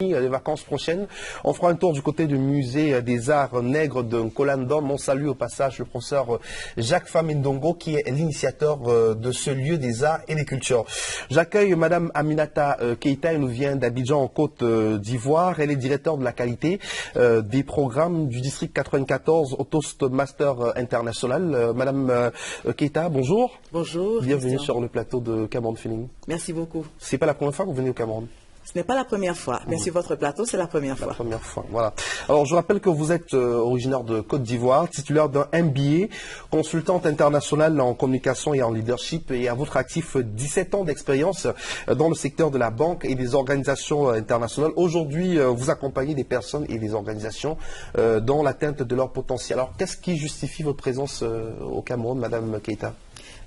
Les vacances prochaines, on fera un tour du côté du musée des arts nègres de Nkolandom. On salue au passage le professeur Jacques Famindongo qui est l'initiateur de ce lieu des arts et des cultures. J'accueille Madame Aminata Keita, elle nous vient d'Abidjan en Côte d'Ivoire. Elle est directeur de la qualité des programmes du district 94 au Toastmaster International. Madame Keita, bonjour. Bonjour. Bienvenue Christian. sur le plateau de Cameroun Feeling. Merci beaucoup. C'est pas la première fois que vous venez au Cameroun? Ce n'est pas la première fois, mais sur votre plateau, c'est la première fois. La première fois, voilà. Alors, je rappelle que vous êtes originaire de Côte d'Ivoire, titulaire d'un MBA, consultante internationale en communication et en leadership, et à votre actif 17 ans d'expérience dans le secteur de la banque et des organisations internationales. Aujourd'hui, vous accompagnez des personnes et des organisations dans l'atteinte de leur potentiel. Alors, qu'est-ce qui justifie votre présence au Cameroun, Madame Keita?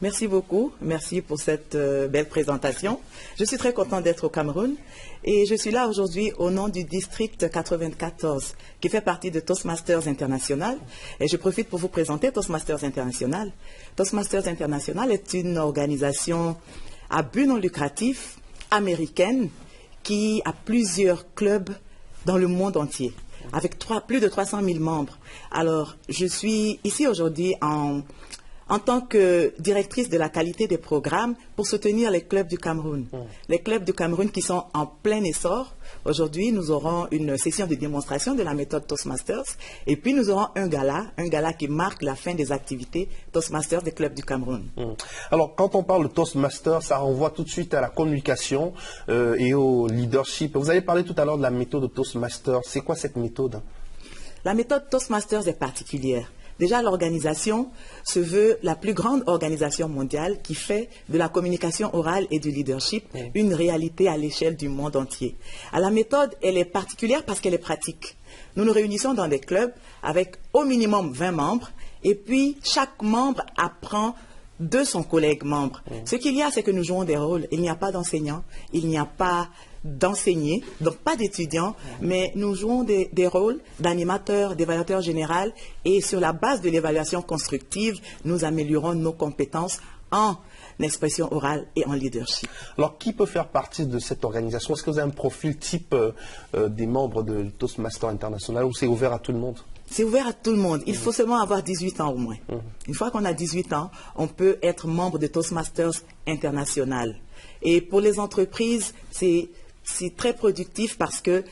Merci beaucoup. Merci pour cette belle présentation. Je suis très contente d'être au Cameroun et je suis là aujourd'hui au nom du district 94 qui fait partie de Toastmasters International. Et je profite pour vous présenter Toastmasters International. Toastmasters International est une organisation à but non lucratif américaine qui a plusieurs clubs dans le monde entier avec plus de 300 000 membres. Alors, je suis ici aujourd'hui en tant que directrice de la qualité des programmes pour soutenir les clubs du Cameroun. Les clubs du Cameroun qui sont en plein essor. Aujourd'hui, nous aurons une session de démonstration de la méthode Toastmasters et puis nous aurons un gala qui marque la fin des activités Toastmasters des clubs du Cameroun. Alors, quand on parle de Toastmasters, ça renvoie tout de suite à la communication et au leadership. Vous avez parlé tout à l'heure de la méthode Toastmasters. C'est quoi cette méthode? La méthode Toastmasters est particulière. Déjà, l'organisation se veut la plus grande organisation mondiale qui fait de la communication orale et du leadership une réalité à l'échelle du monde entier. La méthode, elle est particulière parce qu'elle est pratique. Nous nous réunissons dans des clubs avec au minimum 20 membres et puis chaque membre apprend de son collègue membre. Ce qu'il y a, c'est que nous jouons des rôles. Il n'y a pas d'enseignants, il n'y a pas d'enseignés, donc pas d'étudiants, mais nous jouons des rôles d'animateurs, d'évaluateurs généraux et sur la base de l'évaluation constructive, nous améliorons nos compétences en expression orale et en leadership. Alors, qui peut faire partie de cette organisation? Est-ce que vous avez un profil type des membres de Toastmasters International ou c'est ouvert à tout le monde? C'est ouvert à tout le monde. Il faut seulement avoir 18 ans au moins. Une fois qu'on a 18 ans, on peut être membre de Toastmasters International. Et pour les entreprises, c'est très productif parce que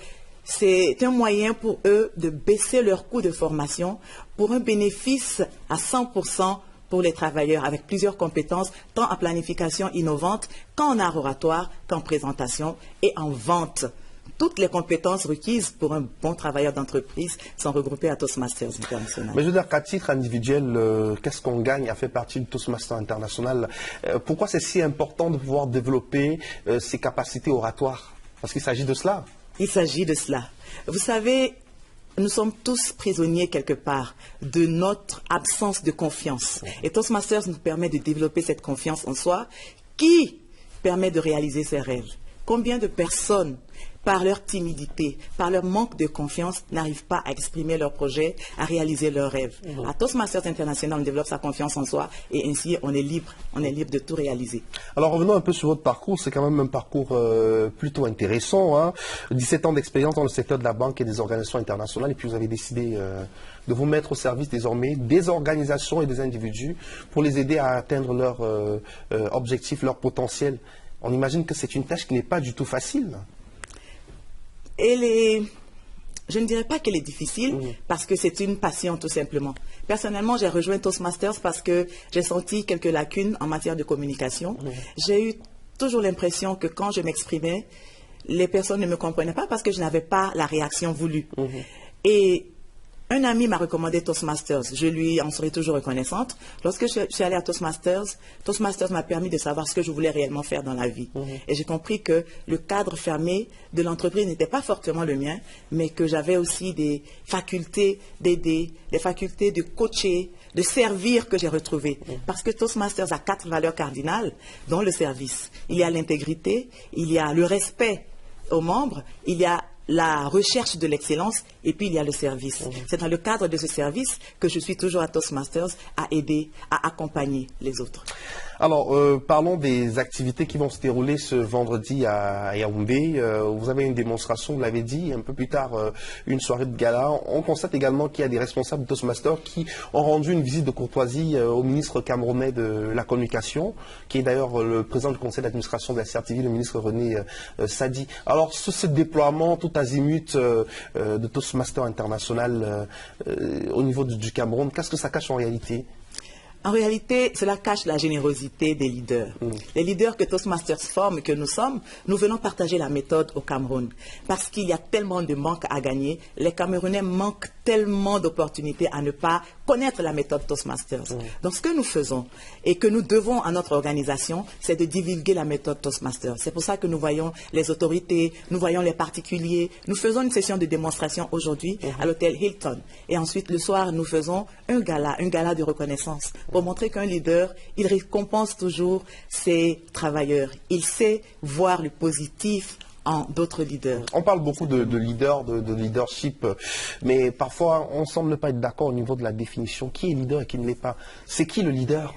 c'est un moyen pour eux de baisser leur coût de formation pour un bénéfice à 100% pour les travailleurs avec plusieurs compétences, tant en planification innovante qu'en art oratoire, qu'en présentation et en vente. Toutes les compétences requises pour un bon travailleur d'entreprise sont regroupées à Toastmasters International. Mais je veux dire qu'à titre individuel, qu'est-ce qu'on gagne à faire partie du Toastmasters International? Pourquoi c'est si important de pouvoir développer ses capacités oratoires? Parce qu'il s'agit de cela. Il s'agit de cela. Vous savez, nous sommes tous prisonniers quelque part de notre absence de confiance. Et Toastmasters nous permet de développer cette confiance en soi qui permet de réaliser ses rêves. Combien de personnes, par leur timidité, par leur manque de confiance, n'arrivent pas à exprimer leurs projets, à réaliser leurs rêves? À Toastmasters International, on développe sa confiance en soi et ainsi on est libre de tout réaliser. Alors revenons un peu sur votre parcours, c'est quand même un parcours plutôt intéressant, hein? 17 ans d'expérience dans le secteur de la banque et des organisations internationales et puis vous avez décidé de vous mettre au service désormais des organisations et des individus pour les aider à atteindre leurs objectifs, leur potentiel. On imagine que c'est une tâche qui n'est pas du tout facile. Je ne dirais pas qu'elle est difficile parce que c'est une passion tout simplement. Personnellement, j'ai rejoint Toastmasters parce que j'ai senti quelques lacunes en matière de communication. J'ai eu toujours l'impression que quand je m'exprimais, les personnes ne me comprenaient pas parce que je n'avais pas la réaction voulue. Et un ami m'a recommandé Toastmasters. Je lui en serai toujours reconnaissante. Lorsque je suis allée à Toastmasters, Toastmasters m'a permis de savoir ce que je voulais réellement faire dans la vie. Et j'ai compris que le cadre fermé de l'entreprise n'était pas fortement le mien, mais que j'avais aussi des facultés d'aider, des facultés de coacher, de servir que j'ai retrouvées. Parce que Toastmasters a 4 valeurs cardinales, dont le service. Il y a l'intégrité, il y a le respect aux membres, il y a la recherche de l'excellence et puis il y a le service. C'est dans le cadre de ce service que je suis toujours à Toastmasters à aider, à accompagner les autres. Alors, parlons des activités qui vont se dérouler ce vendredi à Yaoundé. Vous avez une démonstration, vous l'avez dit, un peu plus tard, une soirée de gala. On constate également qu'il y a des responsables de Toastmasters qui ont rendu une visite de courtoisie au ministre camerounais de la Communication, qui est d'ailleurs le président du conseil d'administration de la CRTV, le ministre René Sadi. Alors, ce déploiement tout azimut de Toastmasters International au niveau du Cameroun, qu'est-ce que ça cache en réalité ? En réalité, cela cache la générosité des leaders. Les leaders que Toastmasters forme, que nous sommes, nous venons partager la méthode au Cameroun. Parce qu'il y a tellement de manques à gagner, les Camerounais manquent tellement d'opportunités à ne pas connaître la méthode Toastmasters. Donc ce que nous faisons et que nous devons à notre organisation, c'est de divulguer la méthode Toastmasters. C'est pour ça que nous voyons les autorités, nous voyons les particuliers. Nous faisons une session de démonstration aujourd'hui à l'hôtel Hilton. Et ensuite, le soir, nous faisons un gala de reconnaissance pour montrer qu'un leader, il récompense toujours ses travailleurs. Il sait voir le positif en d'autres leaders. On parle beaucoup de leader, de leadership, mais parfois on semble ne pas être d'accord au niveau de la définition. Qui est leader et qui ne l'est pas? C'est qui le leader?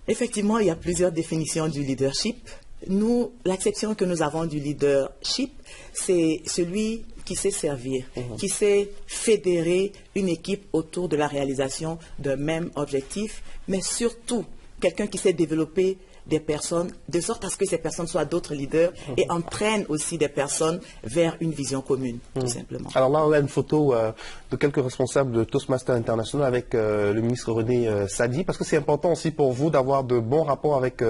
Effectivement, il y a plusieurs définitions du leadership. Nous, l'acception que nous avons du leadership, c'est celui qui sait servir, qui sait fédérer une équipe autour de la réalisation d'un même objectif, mais surtout quelqu'un qui sait développer des personnes, de sorte à ce que ces personnes soient d'autres leaders et entraînent aussi des personnes vers une vision commune, tout simplement. Alors là, on a une photo de quelques responsables de Toastmasters International avec le ministre René Sadi, parce que c'est important aussi pour vous d'avoir de bons rapports avec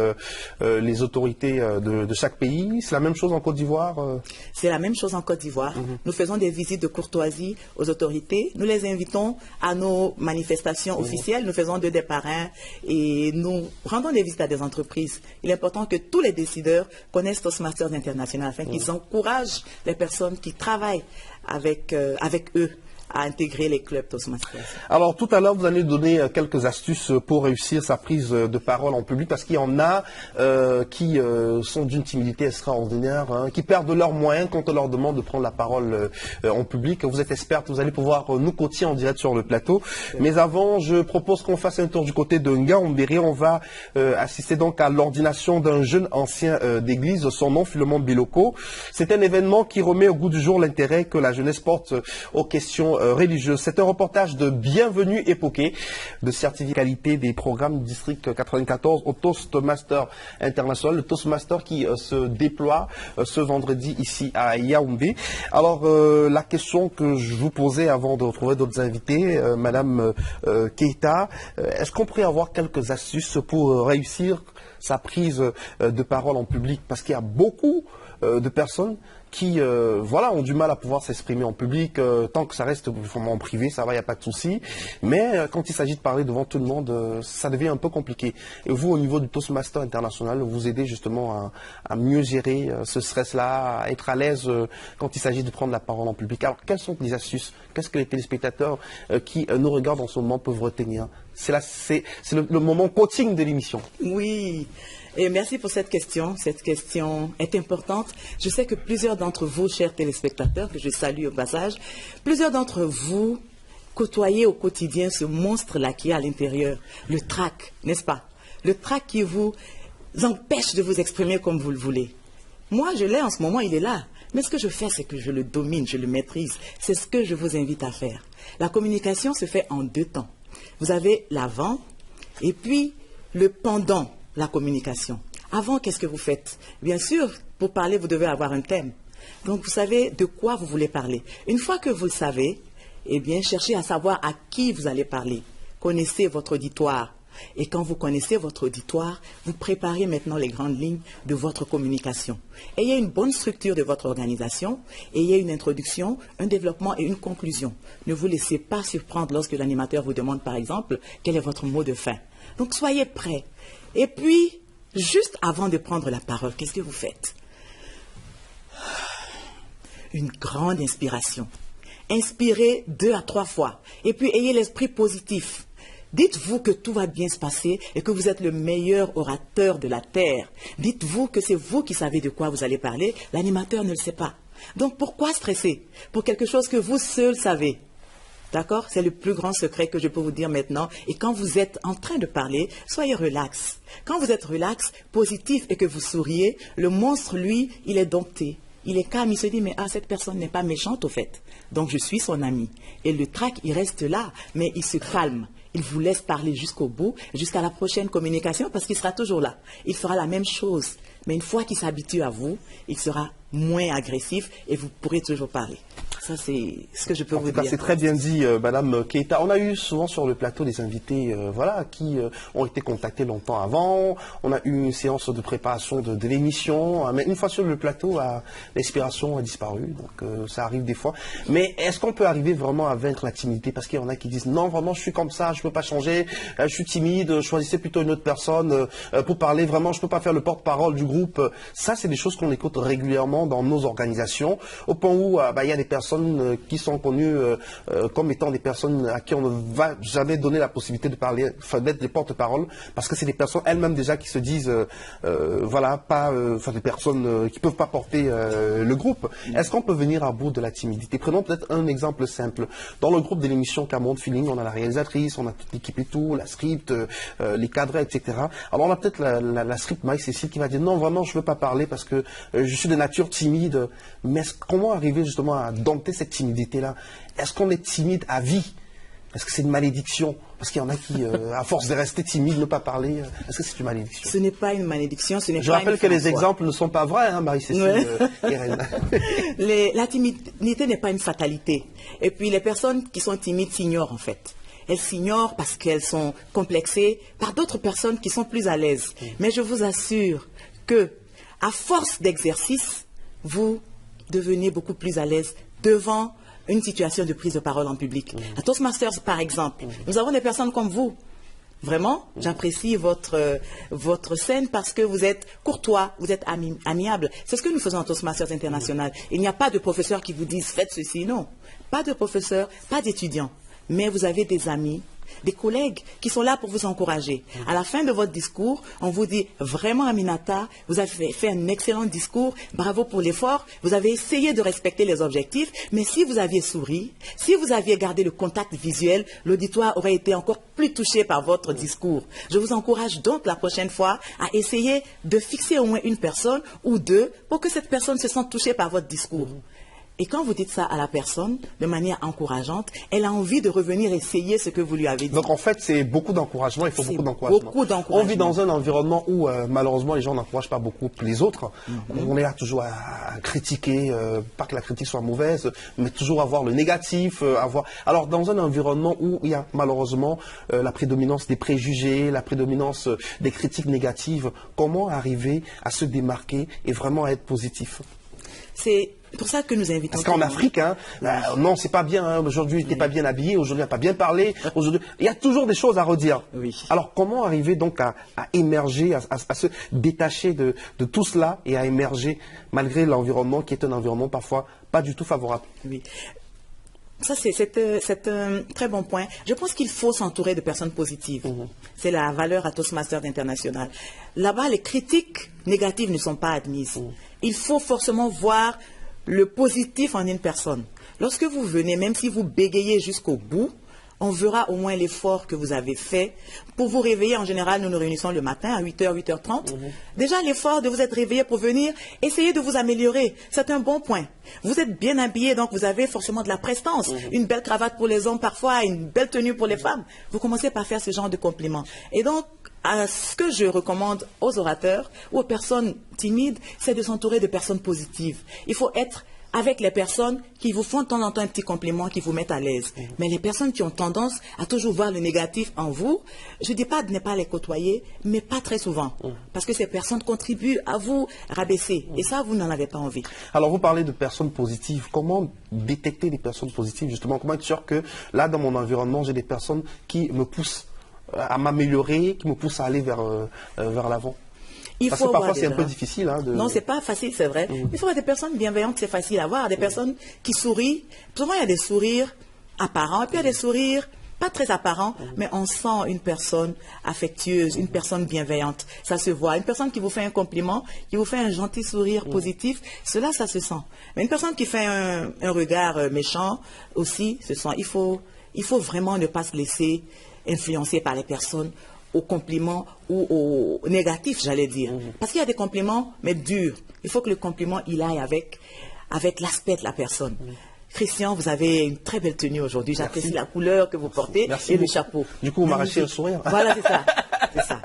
les autorités de chaque pays. C'est la même chose en Côte d'Ivoire C'est la même chose en Côte d'Ivoire. Nous faisons des visites de courtoisie aux autorités. Nous les invitons à nos manifestations officielles. Nous faisons des parrains et nous rendons des visites à des entreprises. Il est important que tous les décideurs connaissent Toastmasters International afin qu'ils encouragent les personnes qui travaillent avec eux à intégrer les clubs Toastmasters. Alors tout à l'heure, vous allez donner quelques astuces pour réussir sa prise de parole en public, parce qu'il y en a qui sont d'une timidité extraordinaire, qui perdent leurs moyens quand on leur demande de prendre la parole en public. Vous êtes experte, vous allez pouvoir nous coacher en direct sur le plateau. Mais avant, je propose qu'on fasse un tour du côté de Ngaoundéré. On va assister donc à l'ordination d'un jeune ancien d'église, son nom Philemon Biloko. C'est un événement qui remet au goût du jour l'intérêt que la jeunesse porte aux questions religieuse. C'est un reportage de Bienvenue Époquée, de certificalité des programmes du district 94 au Toastmaster International, le Toastmaster qui se déploie ce vendredi ici à Yaoundé. Alors, la question que je vous posais avant de retrouver d'autres invités, Madame Keita, est-ce qu'on pourrait avoir quelques astuces pour réussir sa prise de parole en public? Parce qu'il y a beaucoup de personnes qui ont du mal à pouvoir s'exprimer en public. Tant que ça reste en privé, ça va, il n'y a pas de souci. Mais quand il s'agit de parler devant tout le monde, ça devient un peu compliqué. Et vous, au niveau du Toastmaster International, vous aidez justement à mieux gérer ce stress-là, à être à l'aise quand il s'agit de prendre la parole en public. Alors, quelles sont les astuces? Qu'est-ce que les téléspectateurs qui nous regardent en ce moment peuvent retenir? C'est le moment coaching de l'émission. Oui. Et merci pour cette question. Cette question est importante. Je sais que plusieurs d'entre vous, chers téléspectateurs, que je salue au passage, plusieurs d'entre vous côtoyez au quotidien ce monstre-là qui est à l'intérieur, le trac, n'est-ce pas? Le trac qui vous empêche de vous exprimer comme vous le voulez. Moi, je l'ai en ce moment, il est là. Mais ce que je fais, c'est que je le domine, je le maîtrise. C'est ce que je vous invite à faire. La communication se fait en deux temps. Vous avez l'avant et puis le pendant. La communication. Avant, qu'est-ce que vous faites? Bien sûr, pour parler, vous devez avoir un thème. Donc, vous savez de quoi vous voulez parler. Une fois que vous le savez, eh bien, cherchez à savoir à qui vous allez parler. Connaissez votre auditoire. Et quand vous connaissez votre auditoire, vous préparez maintenant les grandes lignes de votre communication. Ayez une bonne structure de votre organisation, ayez une introduction, un développement et une conclusion. Ne vous laissez pas surprendre lorsque l'animateur vous demande, par exemple, quel est votre mot de fin. Donc, soyez prêts. Et puis, juste avant de prendre la parole, qu'est-ce que vous faites? Une grande inspiration. Inspirez 2 à 3 fois. Et puis, ayez l'esprit positif. Dites-vous que tout va bien se passer et que vous êtes le meilleur orateur de la Terre. Dites-vous que c'est vous qui savez de quoi vous allez parler. L'animateur ne le sait pas. Donc pourquoi stresser pour quelque chose que vous seul savez? D'accord? C'est le plus grand secret que je peux vous dire maintenant. Et quand vous êtes en train de parler, soyez relax. Quand vous êtes relax, positif et que vous souriez, le monstre, lui, il est dompté. Il est calme, il se dit, mais ah, cette personne n'est pas méchante au fait. Donc je suis son ami. Et le trac, il reste là, mais il se calme. Il vous laisse parler jusqu'au bout, jusqu'à la prochaine communication, parce qu'il sera toujours là. Il fera la même chose. Mais une fois qu'il s'habitue à vous, il sera moins agressif et vous pourrez toujours parler. Ça, c'est ce que je peux vous dire. C'est très bien dit, Madame Keita. On a eu souvent sur le plateau des invités qui ont été contactés longtemps avant. On a eu une séance de préparation de l'émission. Mais une fois sur le plateau, l'inspiration a disparu. Donc, ça arrive des fois. Mais est-ce qu'on peut arriver vraiment à vaincre la timidité? Parce qu'il y en a qui disent, non, vraiment, je suis comme ça, je ne peux pas changer. Je suis timide, choisissez plutôt une autre personne pour parler. Vraiment, je ne peux pas faire le porte-parole du groupe. Ça, c'est des choses qu'on écoute régulièrement dans nos organisations. Au point où il y a des personnes qui sont connues comme étant des personnes à qui on ne va jamais donner la possibilité de parler, d'être des porte-paroles, parce que c'est des personnes elles-mêmes déjà qui se disent, des personnes qui ne peuvent pas porter le groupe. Est-ce qu'on peut venir à bout de la timidité? Prenons peut-être un exemple simple. Dans le groupe de l'émission Cameroun Feeling, on a la réalisatrice, on a toute l'équipe et tout, la script, les cadres, etc. Alors on a peut-être la script Marie-Cécile qui va dire, non, vraiment, je ne veux pas parler parce que je suis de nature timide. Mais comment arriver justement à dompter cette timidité-là? Est-ce qu'on est timide à vie? Est-ce que c'est une malédiction? Parce qu'il y en a qui, à force de rester timide, ne pas parler, est-ce que c'est une malédiction? Ce n'est pas une malédiction, ce n'est pas une Je rappelle que les exemples ne sont pas vrais, hein, Marie-Cécile et La timidité n'est pas une fatalité. Et puis les personnes qui sont timides s'ignorent en fait. Elles s'ignorent parce qu'elles sont complexées par d'autres personnes qui sont plus à l'aise. Mais je vous assure que, à force d'exercice, vous devenez beaucoup plus à l'aise devant une situation de prise de parole en public. À Toastmasters, par exemple, nous avons des personnes comme vous. Vraiment, j'apprécie votre scène parce que vous êtes courtois, vous êtes amiable. C'est ce que nous faisons à Toastmasters International. Il n'y a pas de professeurs qui vous disent « faites ceci », non. Pas de professeurs, pas d'étudiants. Mais vous avez des amis, des collègues qui sont là pour vous encourager. À la fin de votre discours, on vous dit vraiment Aminata, vous avez fait un excellent discours, bravo pour l'effort, vous avez essayé de respecter les objectifs, mais si vous aviez souri, si vous aviez gardé le contact visuel, l'auditoire aurait été encore plus touché par votre discours. Je vous encourage donc la prochaine fois à essayer de fixer au moins une personne ou deux pour que cette personne se sente touchée par votre discours. Et quand vous dites ça à la personne, de manière encourageante, elle a envie de revenir essayer ce que vous lui avez dit. Donc en fait, c'est beaucoup d'encouragement, il faut beaucoup d'encouragement. On vit dans un environnement où malheureusement les gens n'encouragent pas beaucoup les autres. On est là toujours à critiquer, pas que la critique soit mauvaise, mais toujours avoir le négatif. Alors dans un environnement où il y a malheureusement la prédominance des préjugés, la prédominance des critiques négatives, comment arriver à se démarquer et vraiment à être positif? C'est pour ça que nous invitons... Parce qu'en Afrique, non, c'est pas bien, hein, aujourd'hui, t'es pas bien habillé, aujourd'hui, t'as pas bien parlé, aujourd'hui, il y a toujours des choses à redire. Oui. Alors, comment arriver donc à émerger, à se détacher de tout cela et à émerger malgré l'environnement qui est un environnement parfois pas du tout favorable? Oui. Ça, c'est un très bon point. Je pense qu'il faut s'entourer de personnes positives. C'est la valeur à Toastmasters International. Là-bas, les critiques négatives ne sont pas admises. Il faut forcément voir le positif en une personne. Lorsque vous venez, même si vous bégayez jusqu'au bout, on verra au moins l'effort que vous avez fait. Pour vous réveiller, en général, nous nous réunissons le matin à 8h, 8h30. Déjà, l'effort de vous être réveillé pour venir, essayez de vous améliorer. C'est un bon point. Vous êtes bien habillé, donc vous avez forcément de la prestance. Une belle cravate pour les hommes parfois, une belle tenue pour les femmes. Vous commencez par faire ce genre de compliments. Et donc, ce que je recommande aux orateurs ou aux personnes timides, c'est de s'entourer de personnes positives. Il faut être avec les personnes qui vous font de temps en temps un petit compliment, qui vous mettent à l'aise. Mais les personnes qui ont tendance à toujours voir le négatif en vous, je ne dis pas de ne pas les côtoyer, mais pas très souvent. Parce que ces personnes contribuent à vous rabaisser. Et ça, vous n'en avez pas envie. Alors, vous parlez de personnes positives. Comment détecter les personnes positives, justement? Comment être sûr que, là, dans mon environnement, j'ai des personnes qui me poussent à m'améliorer, qui me poussent à aller vers l'avant? Parce que parfois c'est un peu difficile. Non, c'est pas facile, c'est vrai. Il faut avoir des personnes bienveillantes, c'est facile à voir. Des personnes qui sourient. Souvent, il y a des sourires apparents et puis il y a des sourires pas très apparent, mais on sent une personne affectueuse, une personne bienveillante. Ça se voit. Une personne qui vous fait un compliment, qui vous fait un gentil sourire positif, cela, ça se sent. Mais une personne qui fait un regard méchant aussi, se sent. Il faut vraiment ne pas se laisser influencer par les personnes aux compliments ou aux négatifs, j'allais dire. Parce qu'il y a des compliments, mais durs. Il faut que le compliment, il aille avec l'aspect de la personne. Christian, vous avez une très belle tenue aujourd'hui. J'apprécie la couleur que vous portez et le chapeau. Du coup, vous m'arrachez un sourire. Voilà, c'est ça. C'est ça.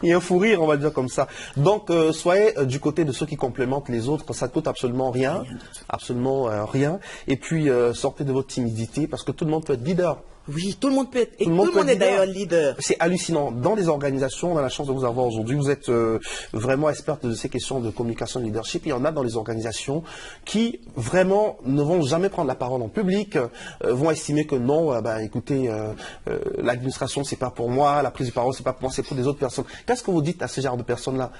Il y a un fou rire, on va dire comme ça. Donc, soyez du côté de ceux qui complémentent les autres. Ça ne coûte absolument rien. Absolument rien. Et puis, sortez de votre timidité parce que tout le monde peut être leader. Oui, tout le monde peut être, et tout le monde est d'ailleurs leader. C'est hallucinant. Dans les organisations, on a la chance de vous avoir aujourd'hui. Vous êtes vraiment experte de ces questions de communication, de leadership. Il y en a dans les organisations qui vraiment ne vont jamais prendre la parole en public, vont estimer que non, écoutez, l'administration c'est pas pour moi, la prise de parole c'est pas pour moi, c'est pour des autres personnes. Qu'est-ce que vous dites à ce genre de personnes-là?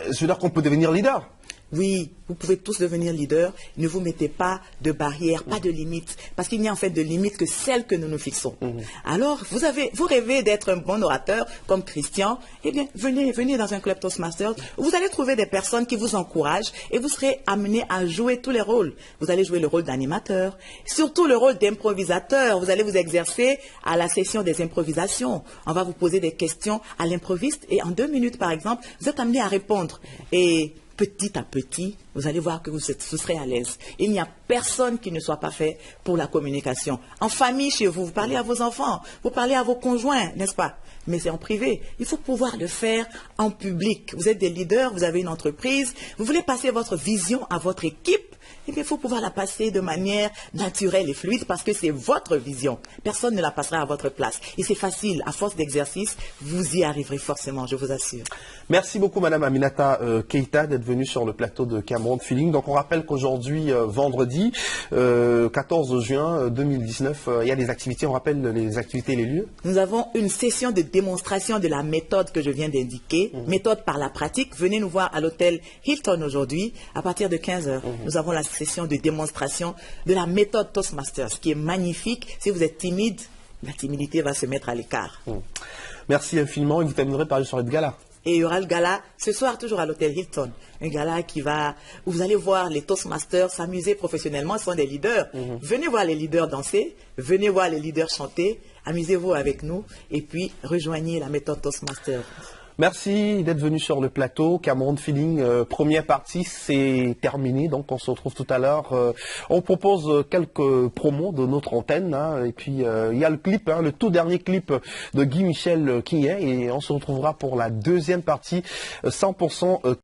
Je veux dire qu'on peut devenir leader. Oui, vous pouvez tous devenir leader. Ne vous mettez pas de barrières, pas de limites. Parce qu'il n'y a en fait de limites que celles que nous nous fixons. Alors, vous rêvez d'être un bon orateur comme Christian. Eh bien, venez dans un club Toastmasters. Vous allez trouver des personnes qui vous encouragent et vous serez amené à jouer tous les rôles. Vous allez jouer le rôle d'animateur, surtout le rôle d'improvisateur. Vous allez vous exercer à la session des improvisations. On va vous poser des questions à l'improviste et en 2 minutes, par exemple, vous êtes amené à répondre. Et petit à petit, vous allez voir que vous serez à l'aise. Il n'y a personne qui ne soit pas fait pour la communication. En famille, chez vous, vous parlez à vos enfants, vous parlez à vos conjoints, n'est-ce pas? Mais c'est en privé. Il faut pouvoir le faire en public. Vous êtes des leaders, vous avez une entreprise, vous voulez passer votre vision à votre équipe, eh bien, il faut pouvoir la passer de manière naturelle et fluide parce que c'est votre vision. Personne ne la passera à votre place. Et c'est facile. À force d'exercice, vous y arriverez forcément, je vous assure. Merci beaucoup, Madame Aminata Keita, d'être venue sur le plateau de Cameroun Feeling. Donc, on rappelle qu'aujourd'hui, vendredi, 14 juin 2019, il y a des activités. On rappelle les activités et les lieux. Nous avons une session de démonstration de la méthode que je viens d'indiquer, méthode par la pratique. Venez nous voir à l'hôtel Hilton aujourd'hui, à partir de 15h. Nous avons la session de démonstration de la méthode Toastmasters, qui est magnifique. Si vous êtes timide, la timidité va se mettre à l'écart. Merci infiniment et vous terminerez par une soirée de gala. Et il y aura le gala ce soir toujours à l'hôtel Hilton. Un gala où vous allez voir les Toastmasters s'amuser professionnellement. Ce sont des leaders. Venez voir les leaders danser, venez voir les leaders chanter, amusez-vous avec nous et puis rejoignez la méthode Toastmasters. Merci d'être venu sur le plateau. Cameroun Feeling, première partie, c'est terminé. Donc, on se retrouve tout à l'heure. On propose quelques promos de notre antenne. Et puis, il y a le clip, le tout dernier clip de Guy Michel Quillet. Et on se retrouvera pour la deuxième partie 100%